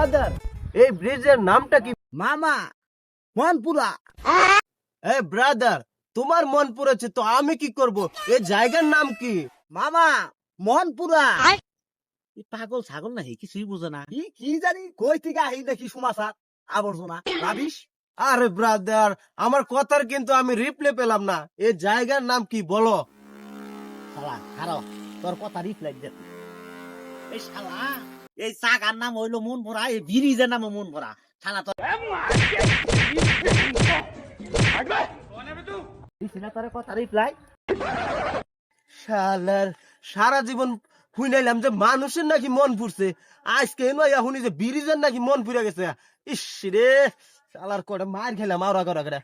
Brother, এই ব্রিজের নামটা কি? মামা মনপুরা। এই ব্রাদার, তোমার মন পড়েছে তো আমি কি করব? এই জায়গার নাম কি? মামা মনপুরা। এই পাগল ছাগল নাকি কিছুই বুঝে না। কি জানি কই থেকে আহি দেখি সমাচার আবর্জনা ভাবিস। আরে ব্রাদার, আমার কথার কিন্তু আমি রিপ্লে পেলাম না। এই জায়গার নাম কি বলো? শালা খারাপ, তোর কথা রিপ্লাই দে। এই শালা এই জাগার নাম হইলো মনপুরা, এই ব্রিজের নাম মনপুরা। শালা তোর তোর কথা রিপ্লাই। শালার সারা জীবন শুনাইলাম যে মানুষের নাকি মন পুড়ছে, আজকে নয় শুনি যে ব্রিজের নাকি মন পুড়ে গেছে। ইস রে, শালার কটা মার খেলাম আওরা করা করে।